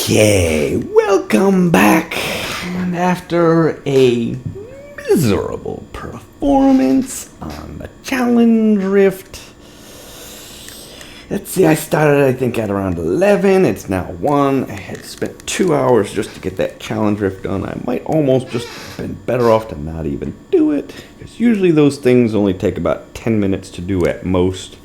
Okay, welcome back. And after a miserable performance on the challenge rift, let's see, I started I think at around 11, it's now 1. I had spent 2 hours just to get that challenge rift done. I might almost just been better off to not even do it, because usually those things only take about 10 minutes to do at most.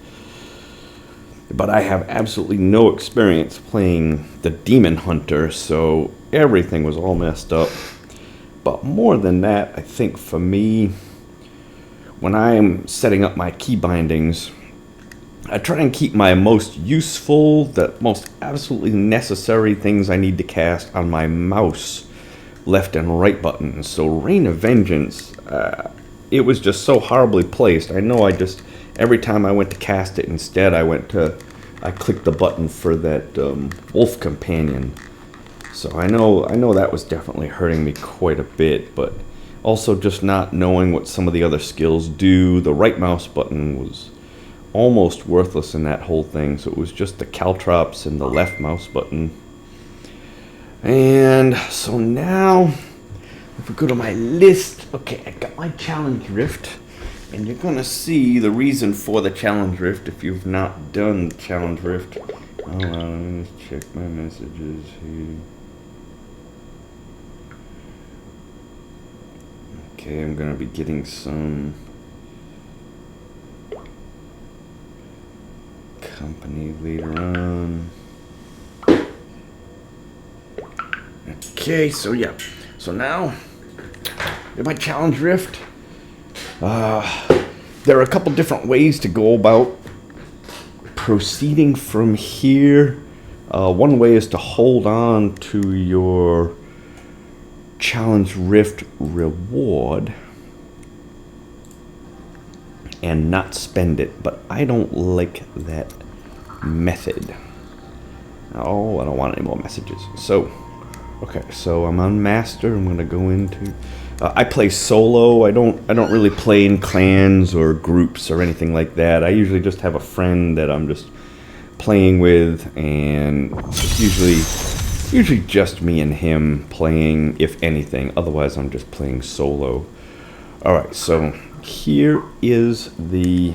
But I have absolutely no experience playing the Demon Hunter, so everything was all messed up. But more than that, I think for me, when I am setting up my key bindings, I try and keep my most useful, the most absolutely necessary things I need to cast on my mouse left and right buttons. So Reign of Vengeance, it was just so horribly placed. I know every time I went to cast it instead, I clicked the button for that wolf companion. So I know that was definitely hurting me quite a bit, but also just not knowing what some of the other skills do. The right mouse button was almost worthless in that whole thing, so it was just the caltrops and the left mouse button. And so now, if we go to my list, okay, I got my challenge rift. And you're going to see the reason for the challenge rift if you've not done the challenge rift. Hold on, let me just check my messages here. Okay, I'm going to be getting some company later on. Okay, so yeah. So now, in my challenge rift, there are a couple different ways to go about proceeding from here. One way is to hold on to your challenge rift reward and not spend it, but I don't like that method. Oh, I don't want any more messages. So, okay, so I'm on master. I'm gonna go into. I play solo. I don't really play in clans or groups or anything like that. I usually just have a friend that I'm just playing with, and it's usually just me and him playing, if anything. Otherwise, I'm just playing solo. All right, so here is the.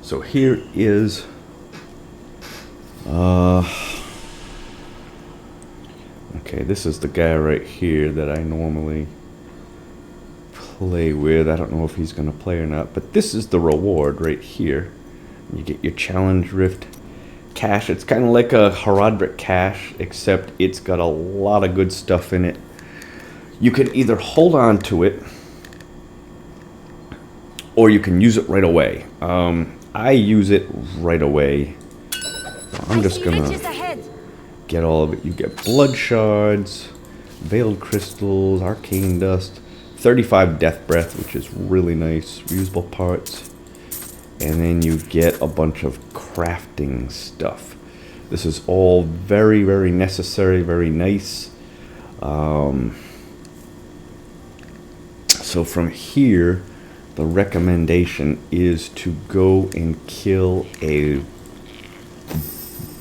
So here is, okay, this is the guy right here that I normally play with. I don't know if he's going to play or not, but this is the reward right here. You get your challenge rift cache. It's kind of like a Herodric cache, except it's got a lot of good stuff in it. You can either hold on to it, or you can use it right away. I use it right away. I'm just gonna get all of it. You get blood shards, veiled crystals, arcane dust, 35 death breath, which is really nice, reusable parts, and then you get a bunch of crafting stuff. This is all very, very necessary, very nice. So from here, the recommendation is to go and kill a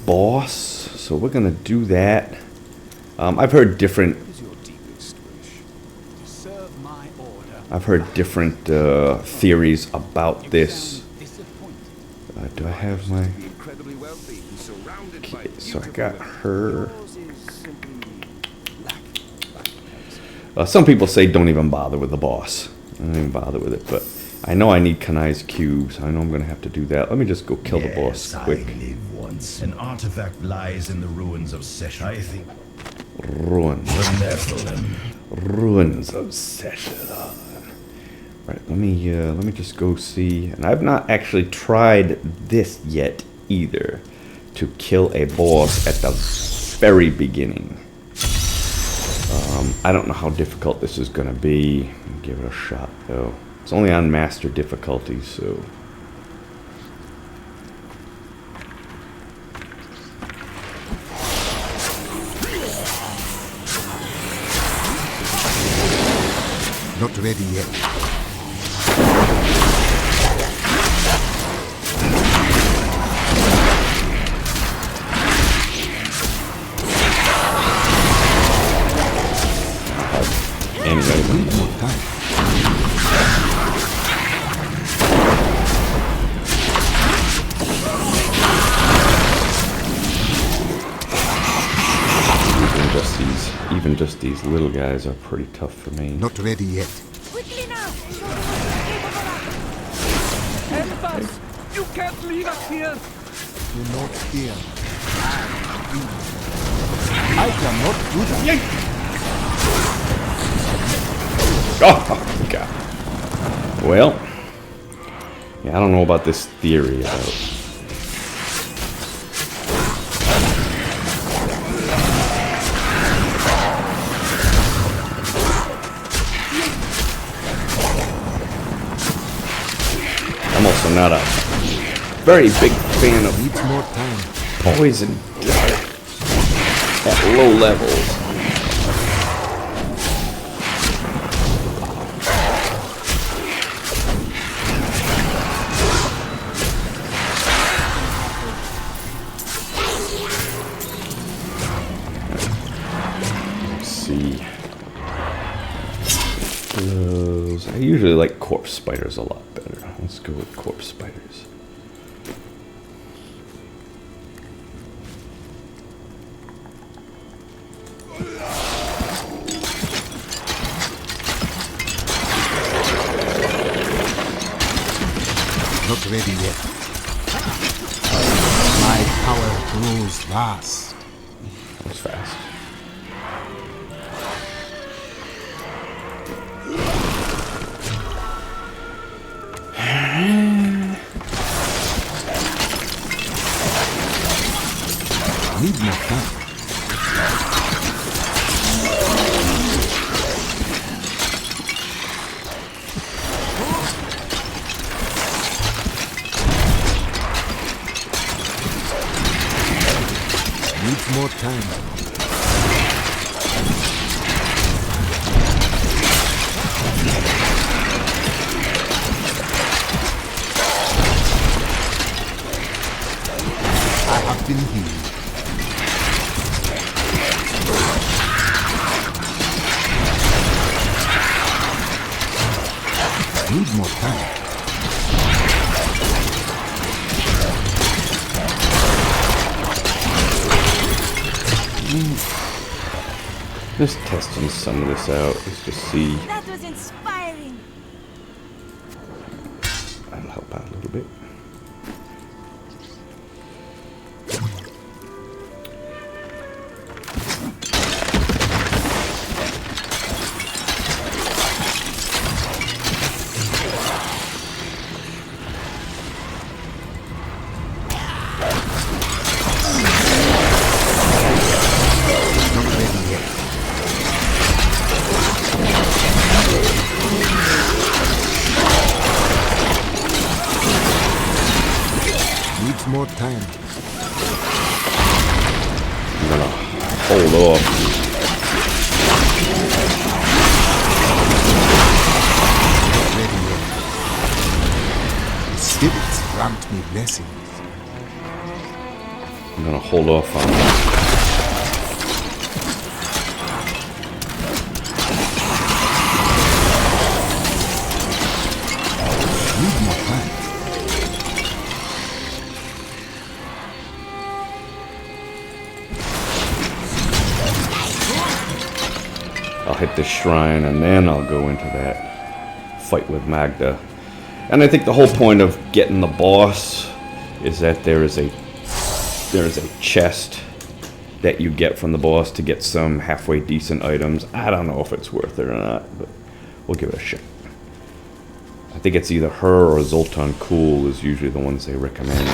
boss. So we're gonna do that. I've heard different theories about this. Do I have my? Okay, so I got her. Some people say don't even bother with the boss. I don't even bother with it, but I know I need Kanai's cubes. I know I'm going to have to do that. Let me just go kill the boss quick. I live once. An artifact lies in the ruins of Session. I think. Ruins. Ruins of Session. Right, let me just go see. And I've not actually tried this yet either, to kill a boss at the very beginning. I don't know how difficult this is going to be. Give it a shot, though. It's only on master difficulty, so. Not ready yet. Anyway. Even just these little guys are pretty tough for me. Not ready yet. Quickly now! Help us! You can't leave us here! Do not fear. I cannot do that. Oh, God. Well, yeah, I don't know about this theory about... I'm also not a very big fan of Needs more time. poison at low levels. Let's see. Those, I usually like corpse spiders a lot better. Let's go with corpse spiders. Not ready yet. My power grows vast. That was fast. Need more time. Needs more time. I have been healed. Need more time. Just testing some of this out, just to see. That was inspiring! That'll help out a little bit. Not ready yet. Needs more time. I'm gonna hold off. Not ready yet. Spirits grant me blessings. I'm gonna hold off on that. Need more time. I'll hit the shrine and then I'll go into that fight with Magda. And I think the whole point of getting the boss is that there is a chest that you get from the boss to get some halfway decent items. I don't know if it's worth it or not, but we'll give it a shot. I think it's either her or Zoltan Cool is usually the ones they recommend.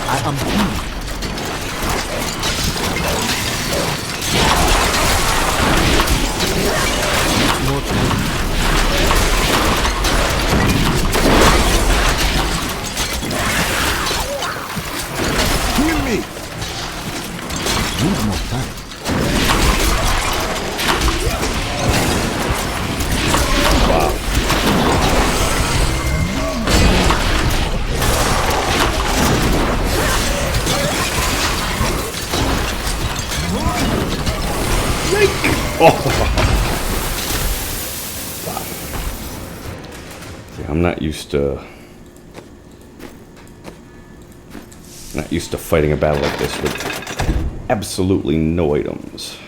I am healed. Needs more time. not used to fighting a battle like this with absolutely no items.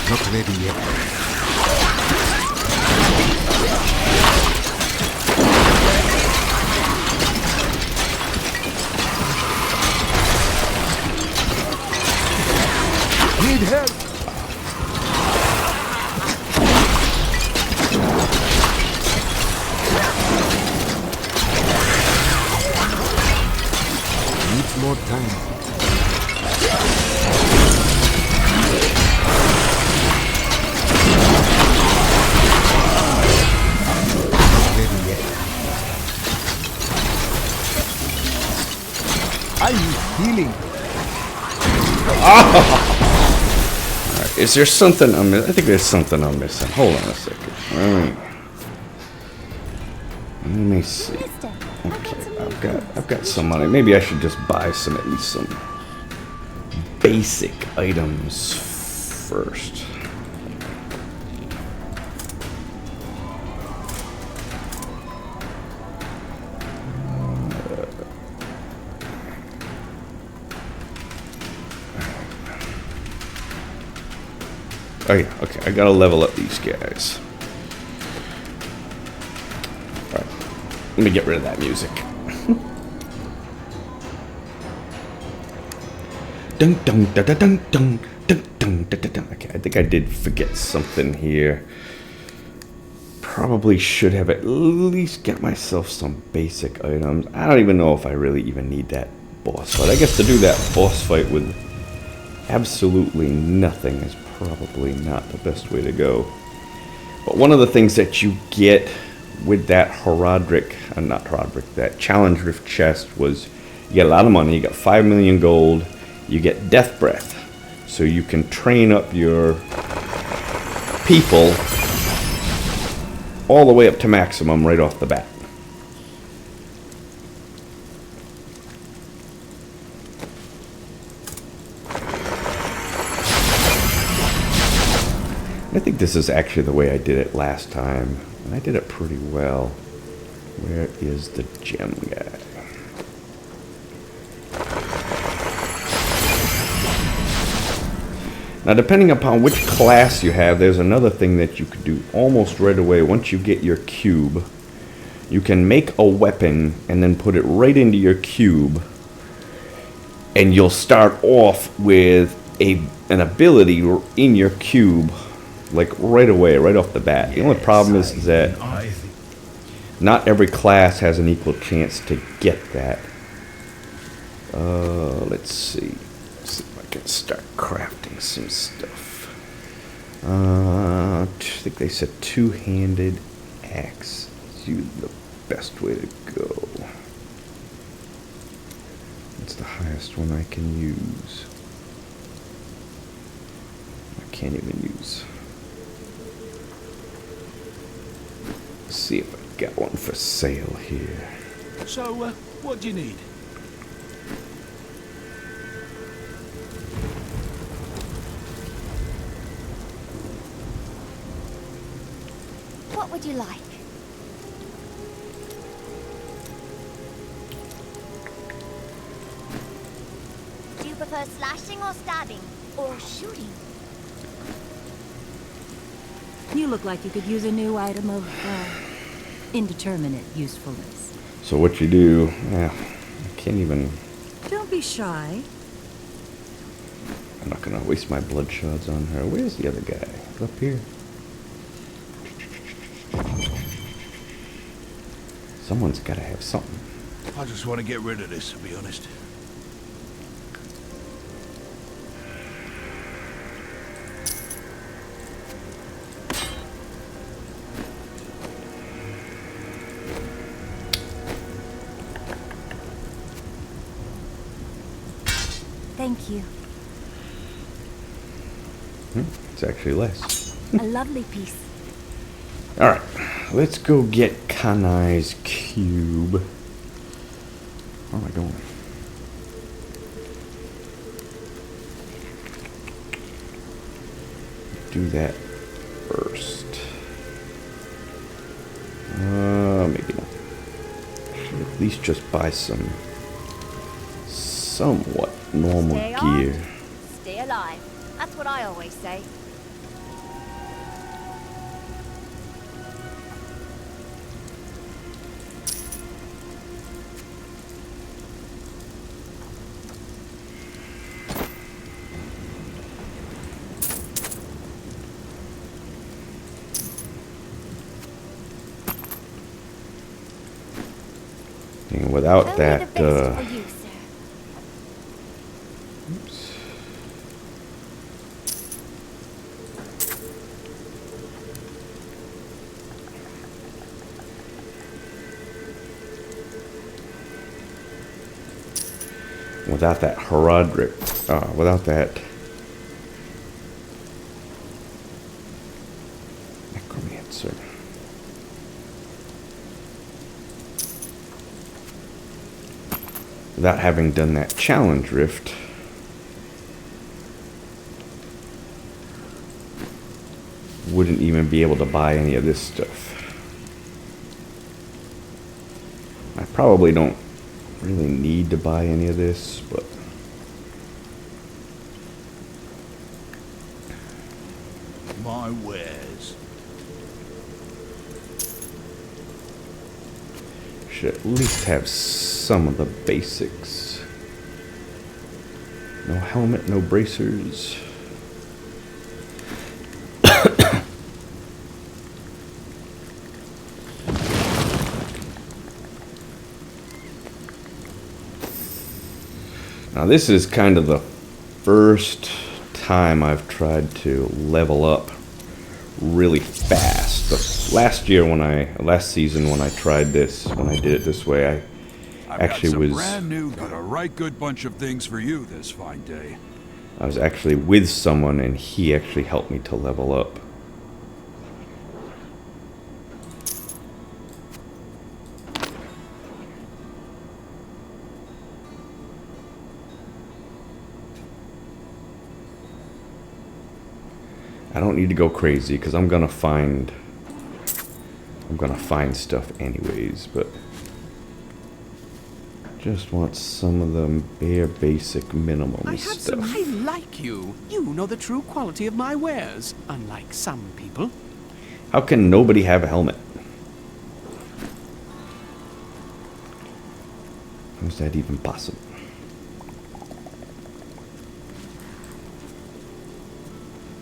Not ready yet. Need help. Needs more time. Ready yet. I need healing. Alright, is there something I'm missing? I think there's something I'm missing. Hold on a second. Let me see. Okay, I've got some money. Maybe I should just buy some, at least some basic items first. Oh yeah, okay, I gotta level up these guys. Alright, let me get rid of that music. Dun dun dun dun dun dun dun dun dun dun. Okay, I think I did forget something here. Probably should have at least get myself some basic items. I don't even know if I really even need that boss fight. I guess to do that boss fight with absolutely nothing is probably not the best way to go. But one of the things that you get with that that challenge rift chest was you get a lot of money. You got 5 million gold. You get death breath, so you can train up your people all the way up to maximum right off the bat. I think this is actually the way I did it last time, and I did it pretty well. Where is the gem guy? Now, depending upon which class you have, there's another thing that you could do almost right away. Once you get your cube, you can make a weapon and then put it right into your cube, and you'll start off with an ability in your cube, like right away, right off the bat. The only problem is that not every class has an equal chance to get that. Let's see. Let's see if I can start crafting some stuff. I think they said two-handed axe is usually the best way to go. It's the highest one I can use. I can't even use. Let's see if I got one for sale here. So, what do you need? What would you like? Do you prefer slashing or stabbing? Or shooting? You look like you could use a new item of, indeterminate usefulness. So what you do, yeah, I can't even, Don't be shy. I'm not gonna waste my blood shards on her. Where's the other guy? Up here. Someone's got to have something. I just want to get rid of this, to be honest. Thank you. It's actually less. A lovely piece. Alright, let's go get Kanai's cube. Where am I going? Do that first. Maybe not. Should at least just buy some somewhat normal Stay gear. armed, stay alive. That's what I always say. And without Only that, the best for you, sir. oops. Without that Herodric, without that Necromancer. Without having done that challenge rift, wouldn't even be able to buy any of this stuff. I probably don't really need to buy any of this, but My wares. should at least have some of the basics. No helmet, no bracers. Now this is kind of the first time I've tried to level up really fast. Last season when I tried this, when I did it this way, I've actually got some was brand new, but a right good bunch of things for you this fine day. I was actually with someone and he actually helped me to level up. I don't need to go crazy because I'm gonna find stuff anyways, but just want some of the bare basic minimum I have stuff. some. I like you. You know the true quality of my wares, unlike some people. How can nobody have a helmet? How is that even possible?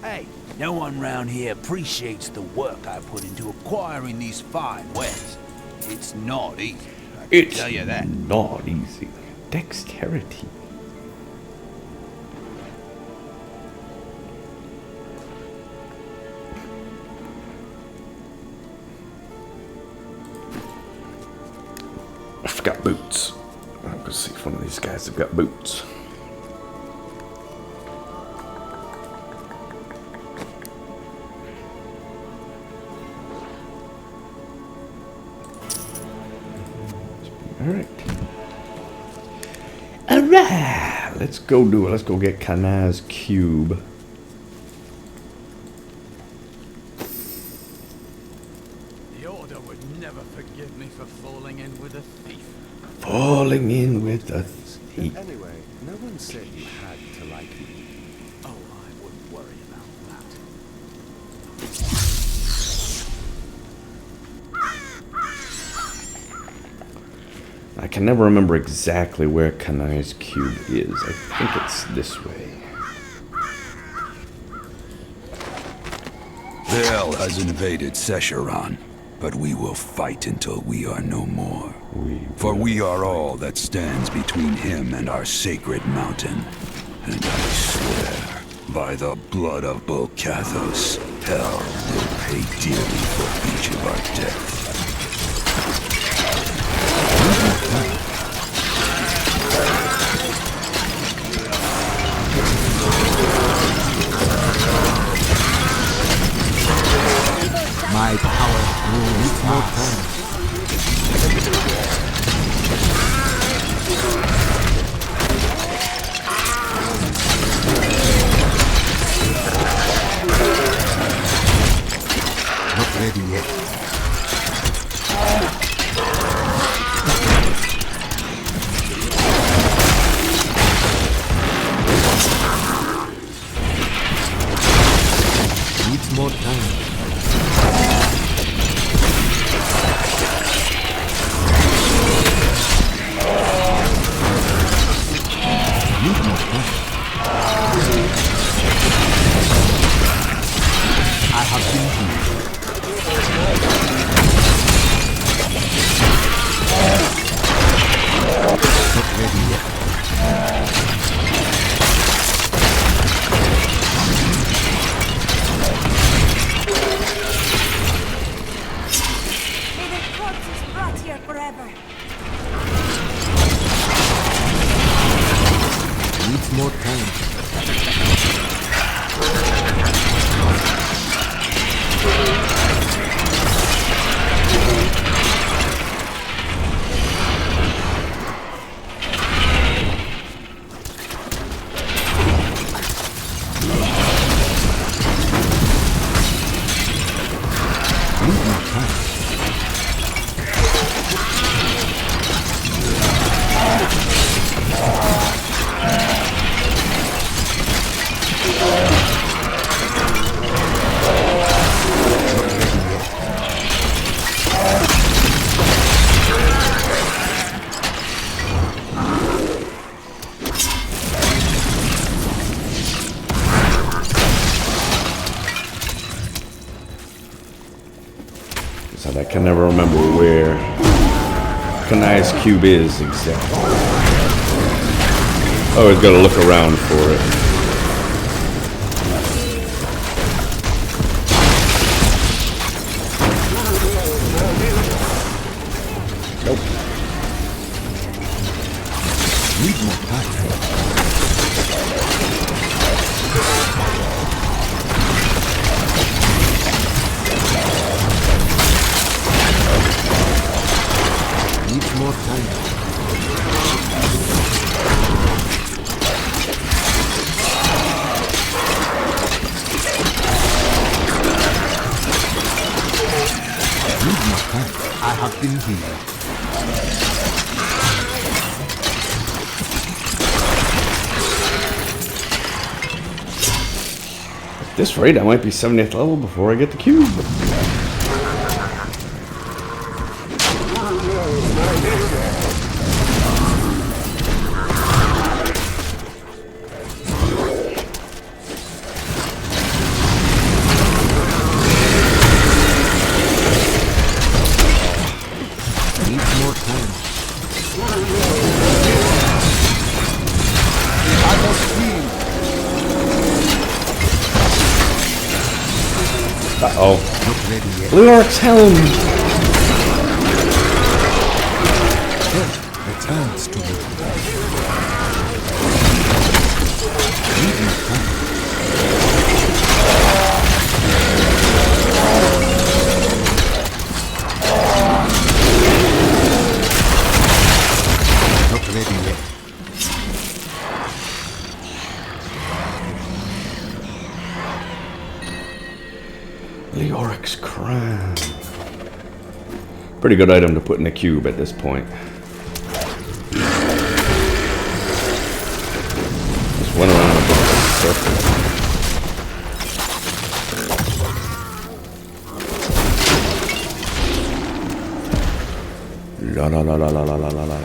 Hey, no one round here appreciates the work I put into acquiring these fine wares. It's not easy, I can It's tell you that. not easy. Dexterity. I've got boots. I'm gonna see if one of these guys have got boots. Alright. Alright! Let's go do it. Let's go get Kanai's cube. The Order would never forgive me for falling in with a thief. Falling in with a thief. Anyway, no one said you had to like me. Oh, I wouldn't worry about that. I can never remember exactly where Kanai's cube is. I think it's this way. Hell has invaded Secheron. but we will fight until we are no more. For we are all that stands between him and our sacred mountain. And I swear, by the blood of Bolcathos, hell will pay dearly for each of our deaths. My power grows fast. Not ready yet. Needs more time. I have been here. Not ready yet. May the corpses rot here forever. Needs more time. So I can never remember where Kanai's cube is exactly. Always gotta look around for it. Nope. Need more time. Needs more time. Need more time. I have been here. At this rate, I might be 70th level before I get the cube. Needs more time. Uh-oh. Not ready yet. Blue Orc's helm! Death returns to me. Need more time. Not ready yet. Leoric's crown. Pretty good item to put in a cube at this point. Just went around a bit of a circle. La la la la la la la la la.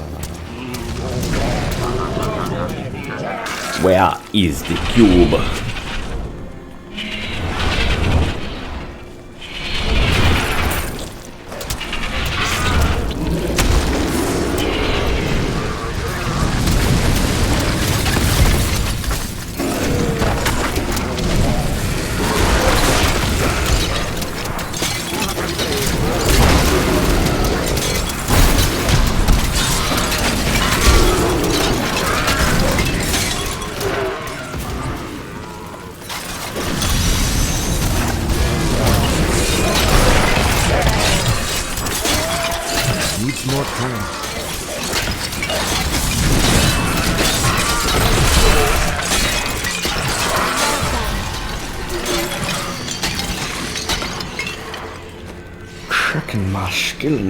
Where is the cube? Still.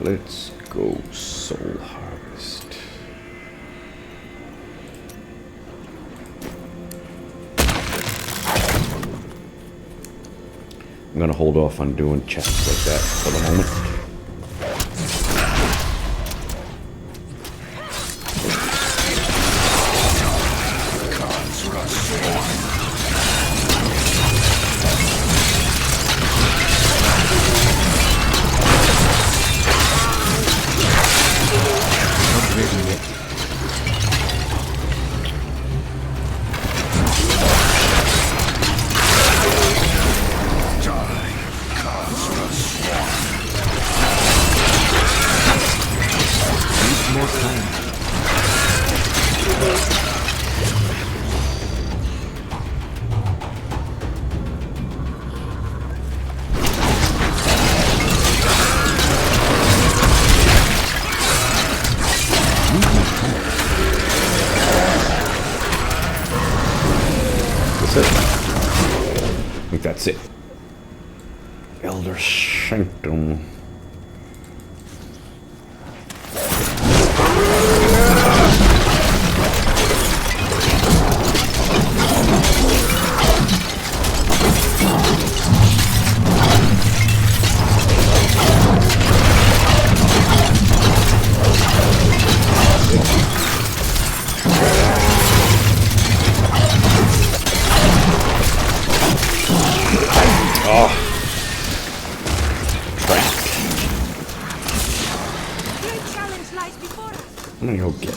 Let's go Soul Harvest. I'm gonna hold off on doing chests like that for the moment. I think that's it. Elder Sanctum. I'm gonna go get.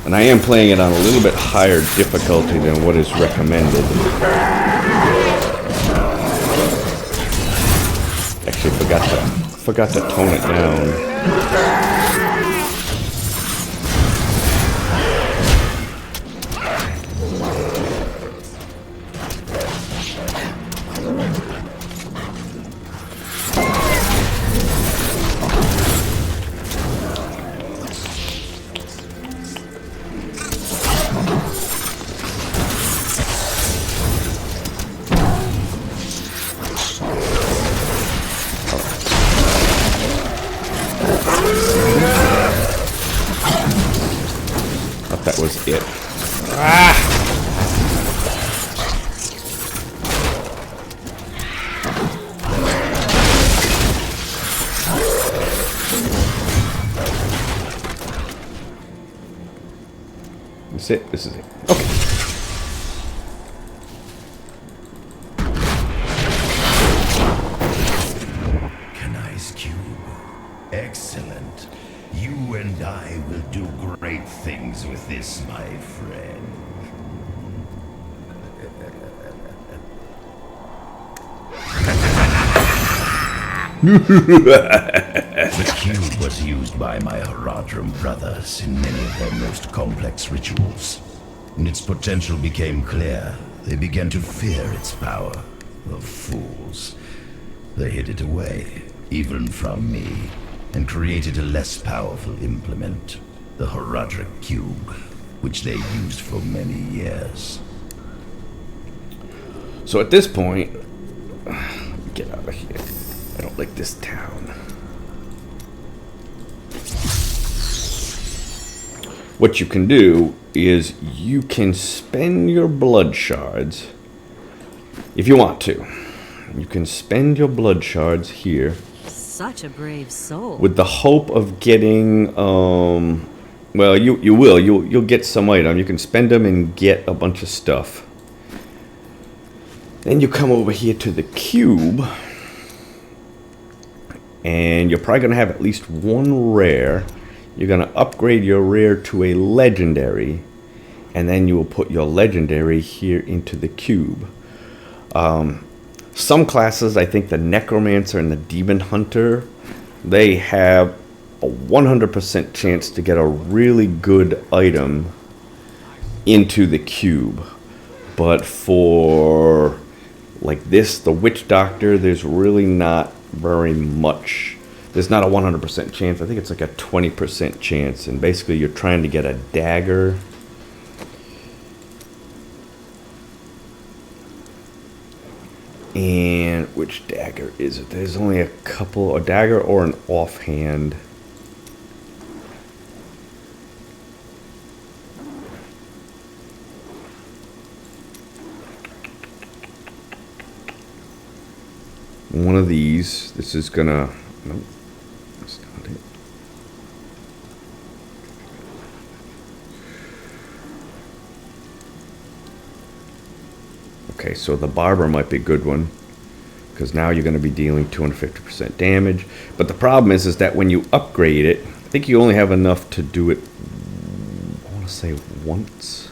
And I am playing it on a little bit higher difficulty than what is recommended. Actually, forgot to tone it down. That was it. Ah! That's it. This is it. Okay. Canai's cube. Excellent. You and I will do great things with this, my friend. The cube was used by my Haradrim brothers in many of their most complex rituals. When its potential became clear, they began to fear its power. The fools. They hid it away, even from me, and created a less powerful implement, the Haradrim Cube, which they used for many years. So at this point, get out of here. I don't like this town. What you can do is you can spend your blood shards if you want to. You can spend your blood shards here. Such a brave soul. With the hope of getting, well, you'll get some item. You can spend them and get a bunch of stuff. Then you come over here to the cube, and you're probably gonna have at least one rare. You're gonna upgrade your rare to a legendary, and then you will put your legendary here into the cube. Some classes, I think the Necromancer and the Demon Hunter, they have a 100% chance to get a really good item into the cube. But for like this, the Witch Doctor, there's really not very much. There's not a 100% chance. I think it's like a 20% chance. And basically you're trying to get a dagger. And which dagger is it? There's only a couple, a dagger or an offhand. One of these. This is gonna, nope, that's not it. Okay, so the barber might be a good one, because now you're going to be dealing 250% damage. But the problem is that when you upgrade it, I think you only have enough to do it, I want to say once.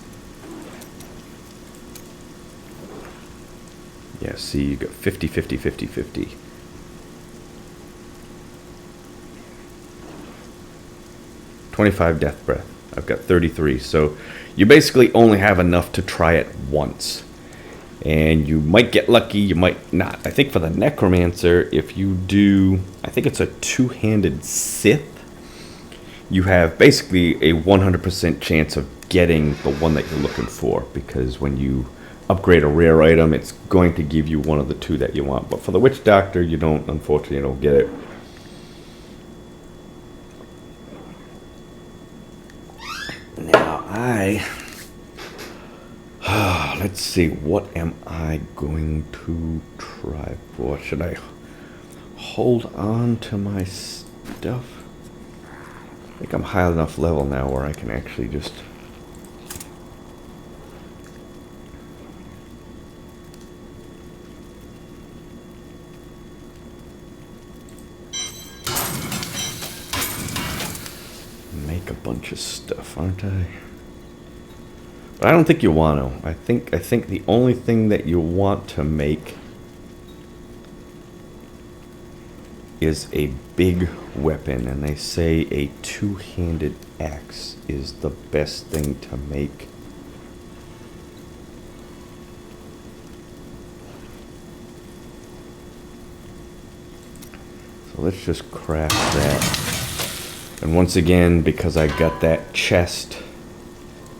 Yeah, see, you got 50, 50, 50, 50. $25 death breath. I've got 33. So you basically only have enough to try it once. And you might get lucky, you might not. I think for the Necromancer, if you do, I think it's a two-handed Sith, you have basically a 100% chance of getting the one that you're looking for. Because when you upgrade a rare item, it's going to give you one of the two that you want. But for the Witch Doctor, you don't, unfortunately, you don't get it. Now let's see, what am I going to try for? Should I hold on to my stuff? I think I'm high enough level now where I can actually just... make a bunch of stuff, aren't I? But I don't think you want to. I think the only thing that you want to make is a big weapon, and they say a two-handed axe is the best thing to make. So let's just craft that. And once again, because I got that chest,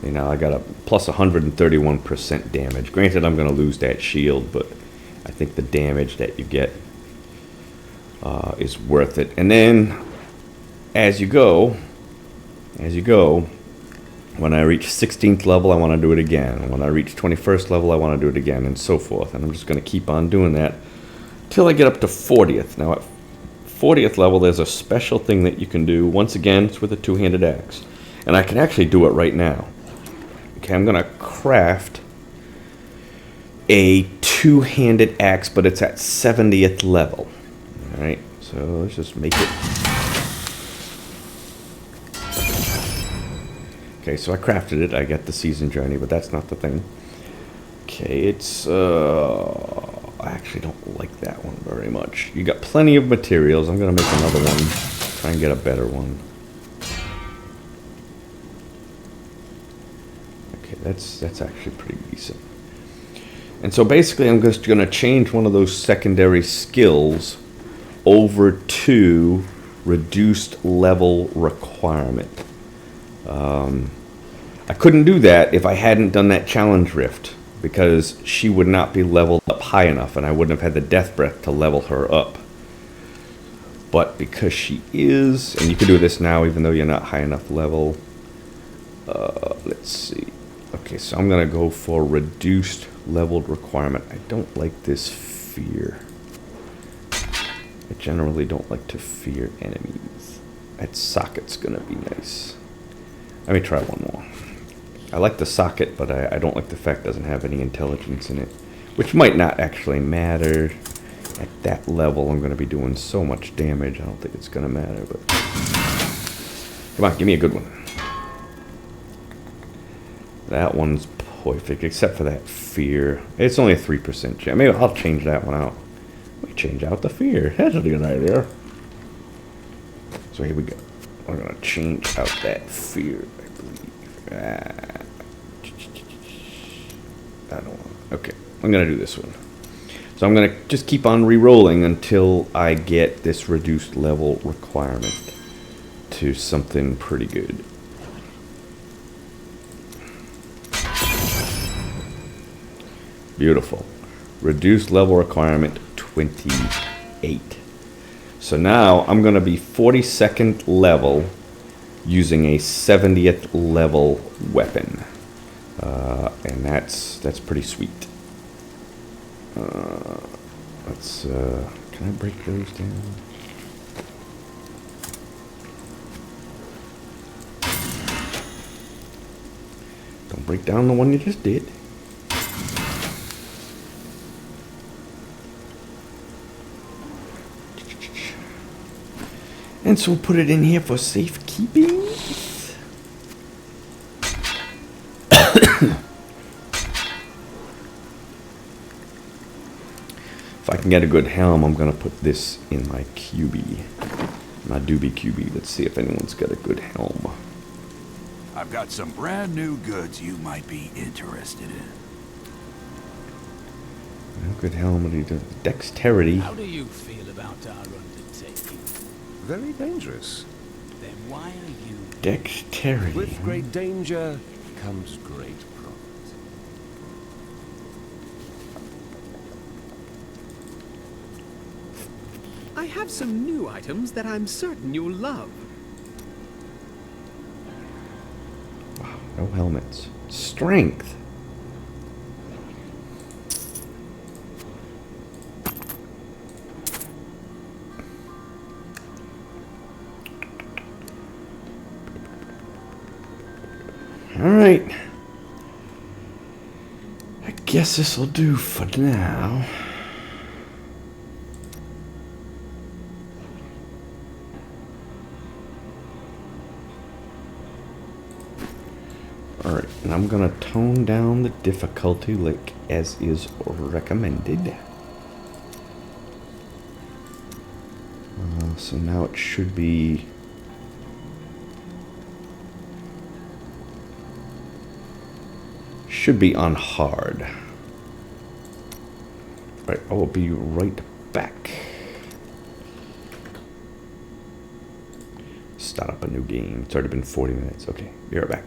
you know, I got a plus 131% damage. Granted, I'm going to lose that shield, but I think the damage that you get is worth it. And then, as you go, when I reach 16th level, I want to do it again. And when I reach 21st level, I want to do it again, and so forth. And I'm just going to keep on doing that till I get up to 40th. Now, at 40th level, there's a special thing that you can do. Once again, it's with a two-handed axe. And I can actually do it right now. Okay, I'm going to craft a two-handed axe, but it's at 70th level. Alright, so let's just make it. Okay, so I crafted it. I got the season journey, but that's not the thing. Okay, it's... I actually don't like that one very much. You got plenty of materials. I'm going to make another one. Try and get a better one. Okay, that's actually pretty decent. And so basically I'm just going to change one of those secondary skills over to reduced level requirement. I couldn't do that if I hadn't done that challenge rift, because she would not be leveled up high enough, and I wouldn't have had the death breath to level her up. But because she is, and you can do this now even though you're not high enough level. Let's see. Okay, so I'm going to go for reduced leveled requirement. I don't like this fear. I generally don't like to fear enemies. That socket's going to be nice. Let me try one more. I like the socket, but I don't like the fact it doesn't have any intelligence in it. Which might not actually matter. At that level, I'm going to be doing so much damage, I don't think it's going to matter. But come on, give me a good one. That one's perfect, except for that fear. It's only a 3% chance. Maybe I'll change that one out. We change out the fear. That's a good idea. So here we go. We're gonna change out that fear, I believe. I don't want. Okay, I'm gonna do this one. So I'm gonna just keep on re-rolling until I get this reduced level requirement to something pretty good. Beautiful. Reduced level requirement 28. So now I'm going to be 42nd level using a 70th level weapon. And that's pretty sweet. Can I break those down? Don't break down the one you just did. And so we'll put it in here for safekeeping. If I can get a good helm, I'm going to put this in my QB. My doobie QB. Let's see if anyone's got a good helm. I've got some brand new goods you might be interested in. No good helm. Dexterity. How do you feel about our undertaking? Very dangerous. Then why are you... Dexterity. With great danger comes great profit. I have some new items that I'm certain you'll love. Wow, no helmets. Strength. Alright. I guess this'll do for now. Alright, and I'm gonna tone down the difficulty like as is recommended. So now it should be... on hard. Right, I will be right back. Start up a new game. It's already been 40 minutes. Okay, be right back.